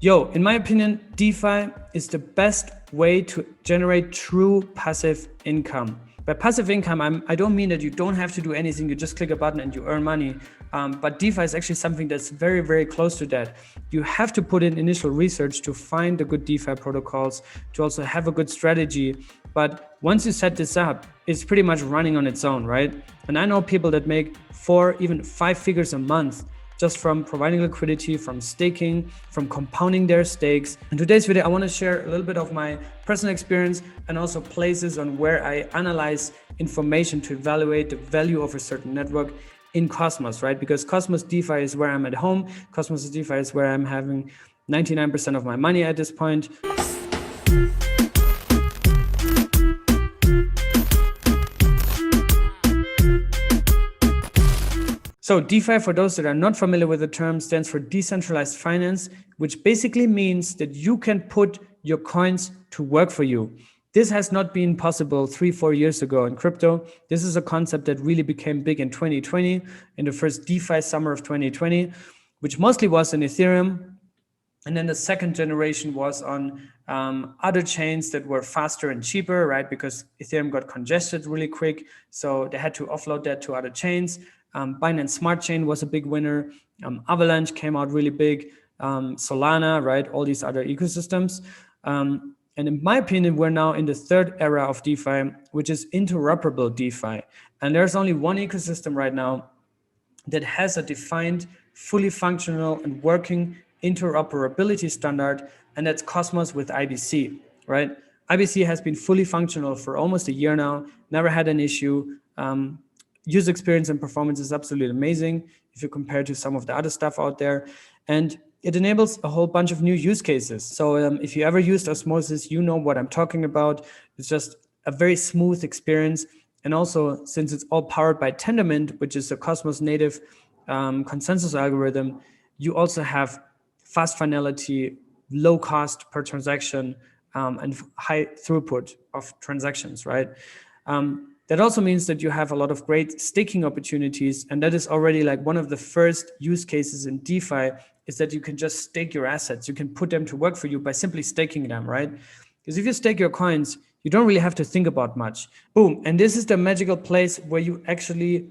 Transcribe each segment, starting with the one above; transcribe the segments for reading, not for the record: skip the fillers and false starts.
Yo, in my opinion, DeFi is the best way to generate true passive income. By passive income, I don't mean that you don't have to do anything, you just click a button and you earn money. But DeFi is actually something that's very, very close to that. You have to put in initial research to find the good DeFi protocols, to also have a good strategy. But once you set this up, it's pretty much running on its own, right? And I know people that make 4, even 5 figures a month just from providing liquidity, from staking, from compounding their stakes. In today's video, I want to share a little bit of my personal experience and also places on where I analyze information to evaluate the value of a certain network in Cosmos, right? Because Cosmos DeFi is where I'm at home. Cosmos DeFi is where I'm having 99% of my money at this point. So DeFi, for those that are not familiar with the term, stands for decentralized finance, which basically means that you can put your coins to work for you. This has not been possible 3-4 years ago in crypto. This is a concept that really became big in 2020, in the first DeFi summer of 2020, which mostly was in Ethereum. And then the second generation was on other chains that were faster and cheaper, right? Because Ethereum got congested really quick. So they had to offload that to other chains. Binance Smart Chain was a big winner. Avalanche came out really big. Solana, right? All these other ecosystems. And in my opinion, we're now in the third era of DeFi, which is interoperable DeFi. And there's only one ecosystem right now that has a defined, fully functional and working interoperability standard, and that's Cosmos with IBC, right? IBC has been fully functional for almost a year now, never had an issue. User experience and performance is absolutely amazing if you compare to some of the other stuff out there. And it enables a whole bunch of new use cases. So if you ever used Osmosis, you know what I'm talking about. It's just a very smooth experience. And also, since it's all powered by Tendermint, which is a Cosmos native consensus algorithm, you also have fast finality, low cost per transaction, and high throughput of transactions, right? That also means that you have a lot of great staking opportunities. And that is already like one of the first use cases in DeFi is that you can just stake your assets. You can put them to work for you by simply staking them, right? Because if you stake your coins, you don't really have to think about much. Boom. And this is the magical place where you actually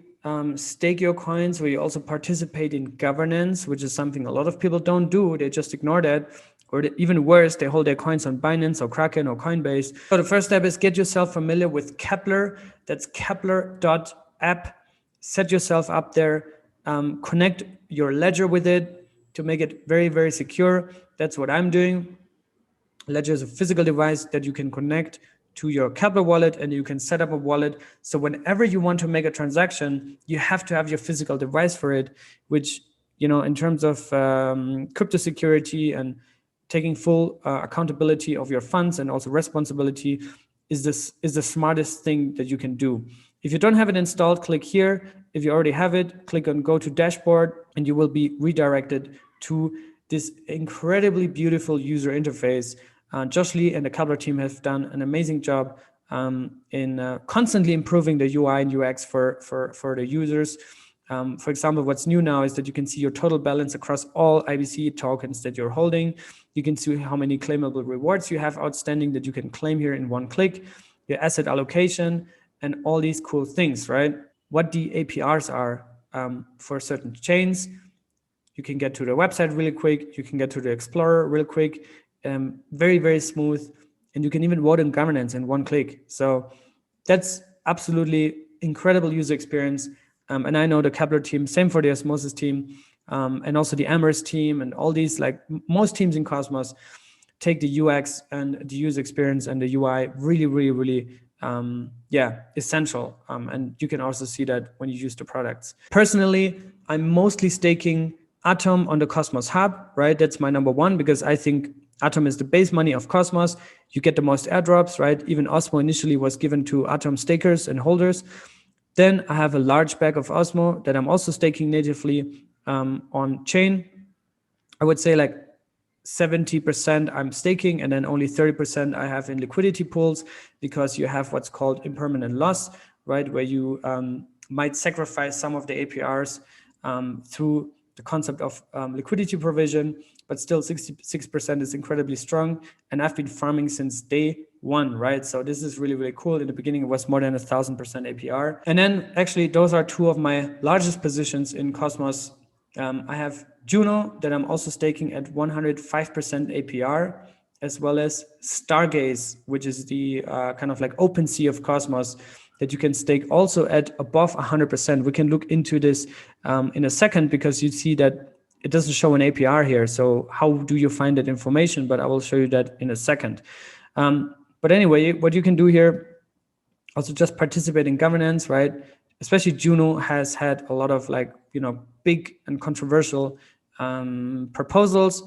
stake your coins, where you also participate in governance, which is something a lot of people don't do. They just ignore that. Or even worse, they hold their coins on Binance or Kraken or Coinbase. So the first step is get yourself familiar with Keplr. That's Keplr.app. Set yourself up there. Connect your ledger with it to make it very, very secure. That's what I'm doing. Ledger is a physical device that you can connect to your Keplr wallet, and you can set up a wallet. So whenever you want to make a transaction, you have to have your physical device for it, which, you know, in terms of crypto security and taking full accountability of your funds and also responsibility is the smartest thing that you can do. If you don't have it installed, click here. If you already have it, click on go to dashboard, and you will be redirected to this incredibly beautiful user interface. Josh Lee and the Keplr team have done an amazing job in constantly improving the UI and UX for the users. For example, what's new now is that you can see your total balance across all IBC tokens that you're holding. You can see how many claimable rewards you have outstanding that you can claim here in one click, your asset allocation, and all these cool things, right? What the APRs are for certain chains. You can get to the website really quick. You can get to the Explorer real quick. Very, very smooth. And you can even vote in governance in one click. So that's absolutely incredible user experience. And I know the Keplr team, same for the Osmosis team, and also the Amherst team, and all these, like most teams in Cosmos, take the UX and the user experience and the UI really, really, really, essential. And you can also see that when you use the products. Personally, I'm mostly staking Atom on the Cosmos Hub, right? That's my number one, because I think Atom is the base money of Cosmos. You get the most airdrops, right? Even Osmo initially was given to Atom stakers and holders. Then I have a large bag of Osmo that I'm also staking natively on chain. I would say like 70% I'm staking, and then only 30% I have in liquidity pools, because you have what's called impermanent loss, right? Where you might sacrifice some of the APRs through the concept of liquidity provision. but still 66% is incredibly strong. And I've been farming since day one, right? So this is really, really cool. In the beginning, it was more than 1,000% APR. And then actually, those are two of my largest positions in Cosmos. I have Juno that I'm also staking at 105% APR, as well as Stargaze, which is the kind of like OpenSea of Cosmos, that you can stake also at above 100%. We can look into this in a second, because you see that it doesn't show an APR here. So how do you find that information? But I will show you that in a second. But anyway, what you can do here, also just participate in governance, right? Especially Juno has had a lot of like, big and controversial proposals.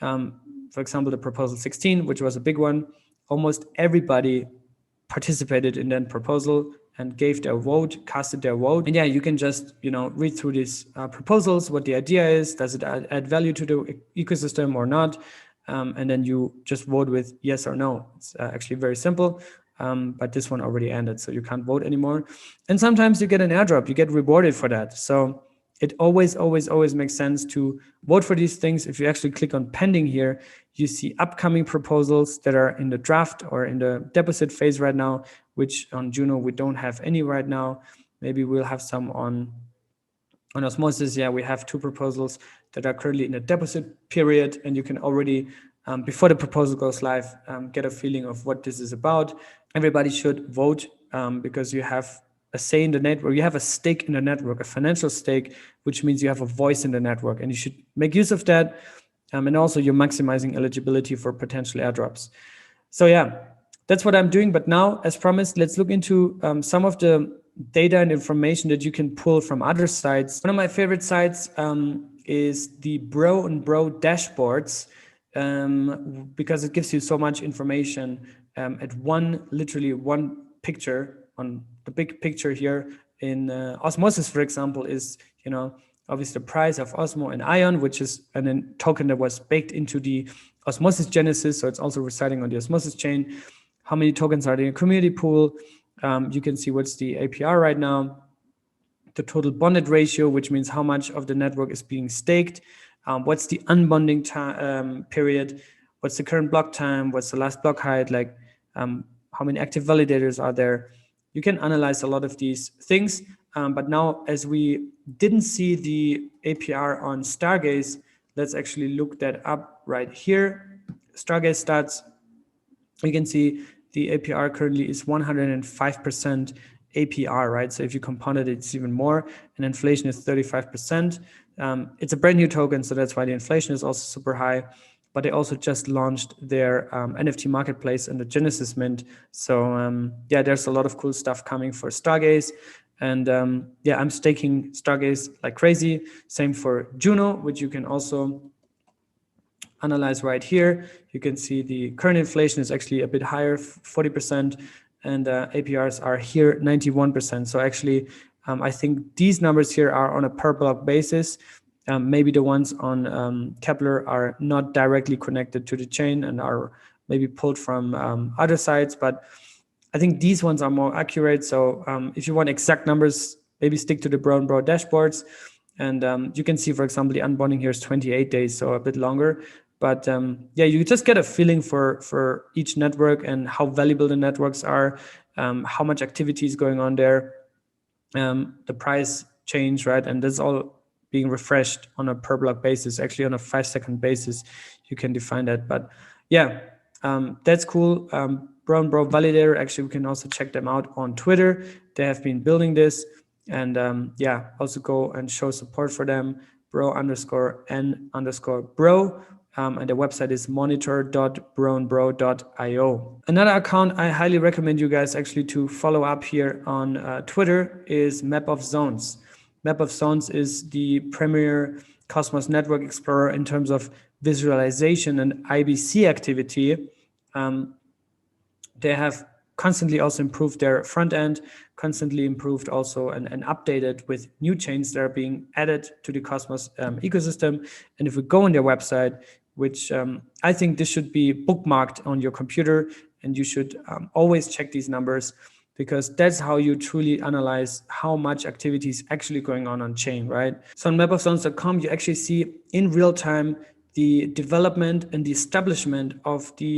For example, the proposal 16, which was a big one. Almost everybody participated in that proposal and gave their vote, casted their vote. And yeah, you can just, read through these proposals, what the idea is, does it add value to the ecosystem or not? And then you just vote with yes or no. It's actually very simple, but this one already ended, so you can't vote anymore. And sometimes you get an airdrop, you get rewarded for that. So it always makes sense to vote for these things. If you actually click on pending here, you see upcoming proposals that are in the draft or in the deposit phase right now, which on Juno, we don't have any right now. Maybe we'll have some on Osmosis. Yeah, we have 2 proposals that are currently in the deposit period, and you can already, before the proposal goes live, get a feeling of what this is about. Everybody should vote because you have a say in the network, you have a stake in the network, a financial stake, which means you have a voice in the network, and you should make use of that. And also you're maximizing eligibility for potential airdrops. So yeah, that's what I'm doing. But now, as promised, let's look into some of the data and information that you can pull from other sites. One of my favorite sites is the Bro and Bro dashboards, because it gives you so much information at literally one picture. On the big picture here in Osmosis, for example, is, obviously the price of Osmo and Ion, which is a token that was baked into the Osmosis Genesis. So it's also residing on the Osmosis chain. How many tokens are there in a community pool? You can see what's the APR right now, the total bonded ratio, which means how much of the network is being staked. What's the unbonding period? What's the current block time? What's the last block height? Like how many active validators are there? You can analyze a lot of these things. But now, as we didn't see the APR on Stargaze, let's actually look that up right here. Stargaze stats, you can see the APR currently is 105% APR, right? So if you compound it, it's even more, and inflation is 35%. It's a brand new token, so that's why the inflation is also super high. But they also just launched their NFT marketplace and the Genesis Mint. So yeah, there's a lot of cool stuff coming for Stargaze. And yeah, I'm staking Stargaze like crazy. Same for Juno, which you can also analyze right here. You can see the current inflation is actually a bit higher, 40%, and APRs are here 91%. So actually, I think these numbers here are on a per block basis. Maybe the ones on Keplr are not directly connected to the chain and are maybe pulled from other sites, but I think these ones are more accurate. So if you want exact numbers, maybe stick to the Bro and Bro dashboards. And you can see, for example, the unbonding here is 28 days, so a bit longer. But yeah, you just get a feeling for each network and how valuable the networks are, how much activity is going on there, the price change, right? And that's all being refreshed on a per block basis, actually on a 5-second basis, you can define that. But yeah, that's cool. Bro and Bro Validator, actually, we can also check them out on Twitter. They have been building this. And yeah, also go and show support for them, bro_n_bro. And the website is monitor.broandbro.io. Another account I highly recommend you guys actually to follow up here on Twitter is Map of Zones. Map of Zones is the premier Cosmos network explorer in terms of visualization and IBC activity. They have constantly also improved their front end, constantly improved also and updated with new chains that are being added to the Cosmos ecosystem. And if we go on their website, which I think this should be bookmarked on your computer, and you should always check these numbers, because that's how you truly analyze how much activity is actually going on chain, right? So on mapofzones.com, you actually see in real time the development and the establishment of the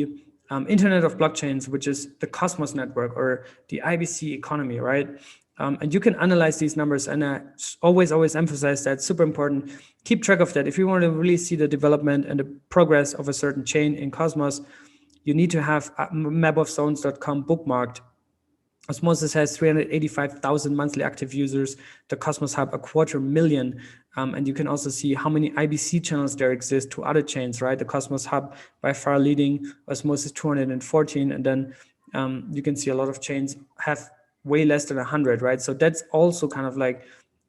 Internet of Blockchains, which is the Cosmos network or the IBC economy, right? And you can analyze these numbers, and I always emphasize that, super important. Keep track of that. If you want to really see the development and the progress of a certain chain in Cosmos, you need to have mapofzones.com bookmarked. Osmosis has 385,000 monthly active users. The Cosmos Hub, 250,000. And you can also see how many IBC channels there exist to other chains, right? The Cosmos Hub by far leading, Osmosis 214. And then you can see a lot of chains have way less than 100, right? So that's also kind of like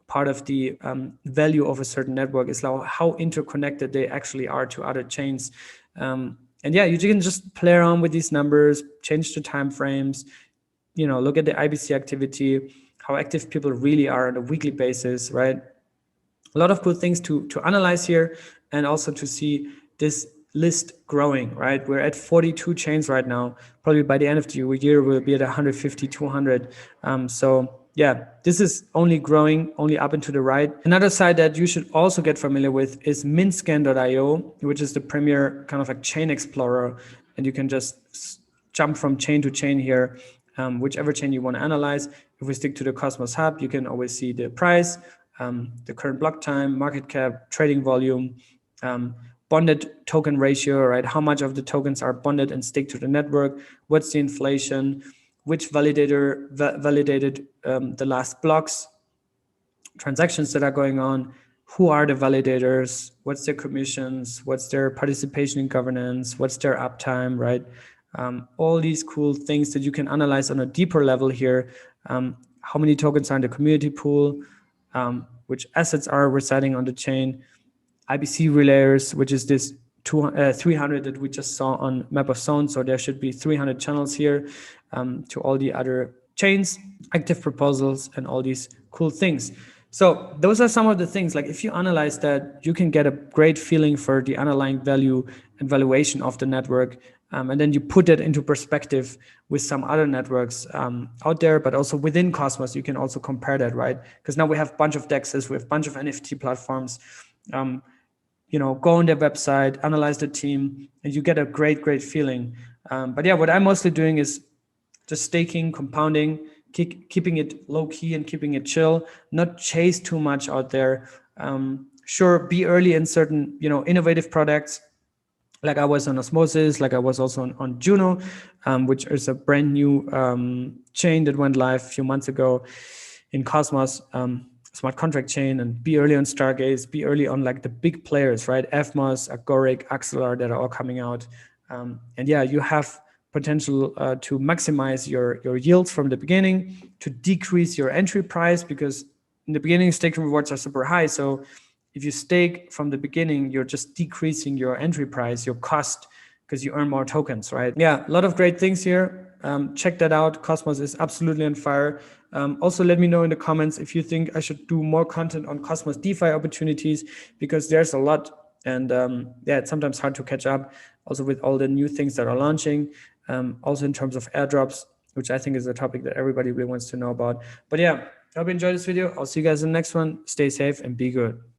part of the value of a certain network, is how interconnected they actually are to other chains. And yeah, you can just play around with these numbers, change the time frames, look at the IBC activity, how active people really are on a weekly basis, right? A lot of cool things to analyze here, and also to see this list growing, right? We're at 42 chains right now. Probably by the end of the year, we'll be at 150, 200. So yeah, this is only growing, only up and to the right. Another site that you should also get familiar with is mintscan.io, which is the premier kind of like chain explorer. And you can just jump from chain to chain here, whichever chain you want to analyze. If we stick to the Cosmos Hub, you can always see the price, the current block time, market cap, trading volume, bonded token ratio, right? How much of the tokens are bonded and stick to the network? What's the inflation? Which validator validated the last blocks? Transactions that are going on? Who are the validators? What's their commissions? What's their participation in governance? What's their uptime, right? All these cool things that you can analyze on a deeper level here. How many tokens are in the community pool? Which assets are residing on the chain? IBC relayers, which is this 300 that we just saw on Map of Zones. So there should be 300 channels here to all the other chains, active proposals, and all these cool things. So those are some of the things, like if you analyze that, you can get a great feeling for the underlying value and valuation of the network. And then you put that into perspective with some other networks out there, but also within Cosmos, you can also compare that, right? Because now we have a bunch of DEXs, we have a bunch of NFT platforms. Go on their website, analyze the team, and you get a great feeling. But yeah, what I'm mostly doing is just staking, compounding, keeping it low key and keeping it chill, not chase too much out there. Sure, be early in certain, innovative products, like I was on Osmosis, like I was also on Juno, which is a brand new chain that went live a few months ago in Cosmos, smart contract chain. And be early on Stargaze, be early on like the big players, right? FMOS, Agoric, Axelar, that are all coming out. And yeah, you have potential to maximize your yields from the beginning, to decrease your entry price, because in the beginning, staking rewards are super high. So if you stake from the beginning, you're just decreasing your entry price, your cost, because you earn more tokens, right? Yeah, a lot of great things here. Check that out. Cosmos is absolutely on fire. Also, let me know in the comments if you think I should do more content on Cosmos DeFi opportunities, because there's a lot. And yeah, it's sometimes hard to catch up also with all the new things that are launching. Also in terms of airdrops, which I think is a topic that everybody really wants to know about. But yeah, I hope you enjoyed this video. I'll see you guys in the next one. Stay safe and be good.